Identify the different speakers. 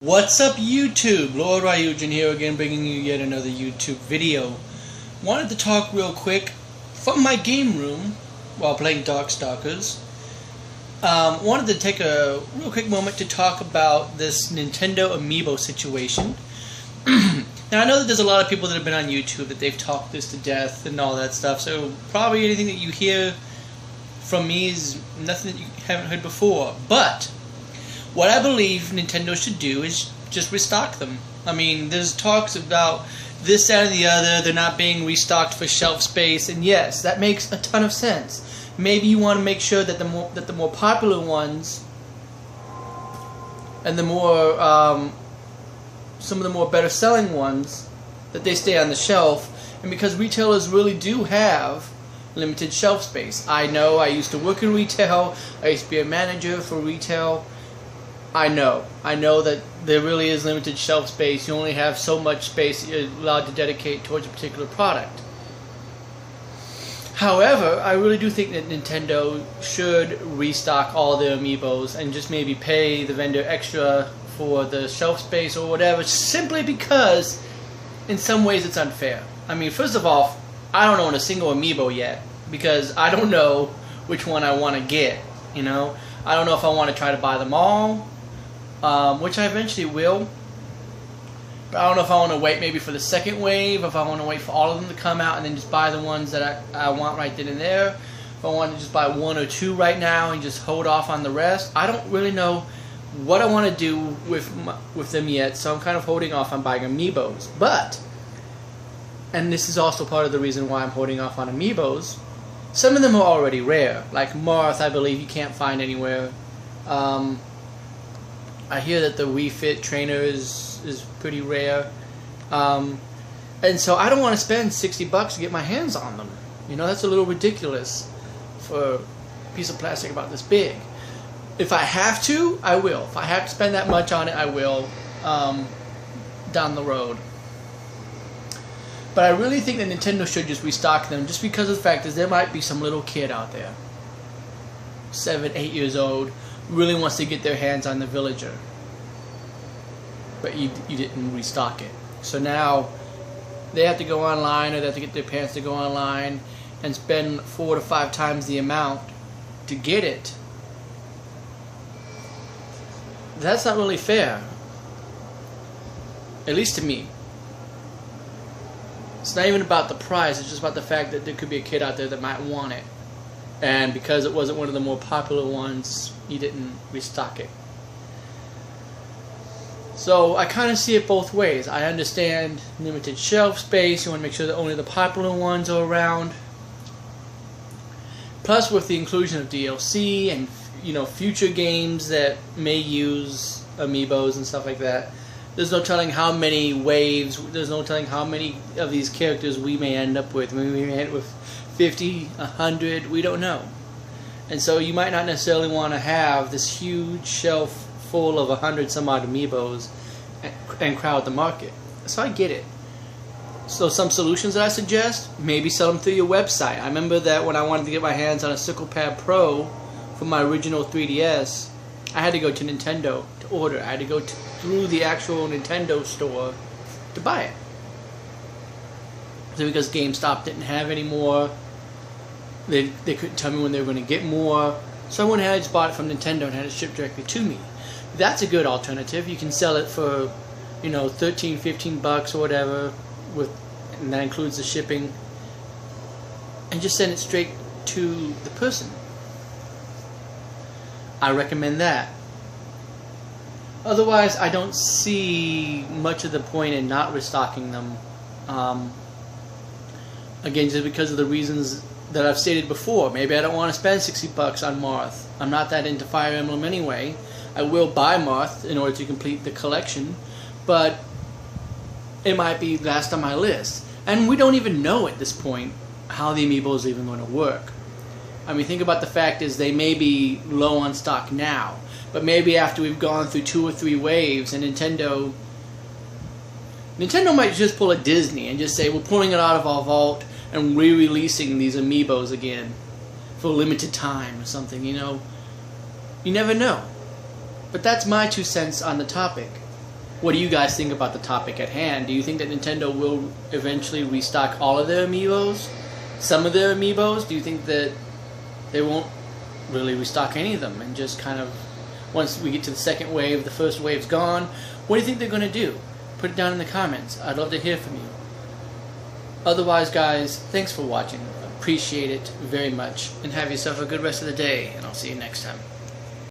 Speaker 1: What's up YouTube? Lord Ryujin here again, bringing you yet another YouTube video. Wanted to talk real quick from my game room while playing Darkstalkers. Wanted to take a real quick moment to talk about this Nintendo amiibo situation. Now I know that there's a lot of people that have been on YouTube that they've talked this to death and all that stuff, so probably anything that you hear from me is nothing that you haven't heard before, but what I believe Nintendo should do is just restock them. I mean, there's talks about this, that, and the other. They're not being restocked for shelf space, and yes, that makes a ton of sense. Maybe you want to make sure that the more popular ones and the more some of the more better selling ones, that they stay on the shelf. And because retailers really do have limited shelf space. I know. I used to work in retail. I used to be a manager for retail. I know that there really is limited shelf space. You only have so much space you're allowed to dedicate towards a particular product. However, I really do think that Nintendo should restock all their amiibos and just maybe pay the vendor extra for the shelf space or whatever, simply because in some ways it's unfair. I mean, first of all, I don't own a single amiibo yet because I don't know which one I want to get, you know? I don't know if I want to try to buy them all, which I eventually will. But I don't know if I want to wait maybe for the second wave, if I want to wait for all of them to come out and then just buy the ones that I want right then and there. If I want to just buy one or two right now and just hold off on the rest. I don't really know what I want to do with them yet, so I'm kind of holding off on buying amiibos. But, and this is also part of the reason why I'm holding off on amiibos, some of them are already rare. Like Marth, I believe you can't find anywhere. I hear that the Wii Fit trainer is pretty rare. And so I don't want to spend $60 to get my hands on them. You know, that's a little ridiculous for a piece of plastic about this big. If I have to, I will. If I have to spend that much on it, I will down the road. But I really think that Nintendo should just restock them, just because of the fact that there might be some little kid out there, 7, 8 years old, really wants to get their hands on the Villager, but you didn't restock it. So now they have to go online, or they have to get their parents to go online and spend 4 to 5 times the amount to get it. That's not really fair, at least to me. It's not even about the price, it's just about the fact that there could be a kid out there that might want it. And because it wasn't one of the more popular ones, you didn't restock it. So I kind of see it both ways. I understand limited shelf space, you want to make sure that only the popular ones are around. Plus with the inclusion of DLC and, you know, future games that may use amiibos and stuff like that, there's no telling how many waves, there's no telling how many of these characters we may end up with. Maybe we may end up with 50, 100, we don't know. And so you might not necessarily want to have this huge shelf full of 100 some odd amiibos and crowd the market. So I get it. So some solutions that I suggest, maybe sell them through your website. I remember that when I wanted to get my hands on a Sickle Pad Pro from my original 3DS, I had to go to Nintendo to order. I had to go through the actual Nintendo store to buy it. So because GameStop didn't have any more, they couldn't tell me when they were going to get more. So I went ahead and just bought it from Nintendo and had it shipped directly to me. That's a good alternative. You can sell it for, you know, 13, 15 bucks or whatever, and that includes the shipping, and just send it straight to the person. I recommend that. Otherwise, I don't see much of the point in not restocking them. Again, just because of the reasons that I've stated before. Maybe I don't want to spend $60 on Marth. I'm not that into Fire Emblem anyway. I will buy Marth in order to complete the collection, but it might be last on my list. And we don't even know at this point how the amiibo is even going to work. I mean, think about the fact is they may be low on stock now, but maybe after we've gone through 2 or 3 waves, and Nintendo might just pull a Disney and just say, we're pulling it out of our vault and re-releasing these amiibos again for a limited time or something, you know. You never know. But that's my 2 cents on the topic. what do you guys think about the topic at hand? Do you think that Nintendo will eventually restock all of their amiibos? Some of their amiibos? Do you think that they won't really restock any of them and just kind of, once we get to the second wave, the first wave's gone? What do you think they're going to do? Put it down in the comments. I'd love to hear from you. Otherwise, guys, thanks for watching. Appreciate it very much. And have yourself a good rest of the day. And I'll see you next time.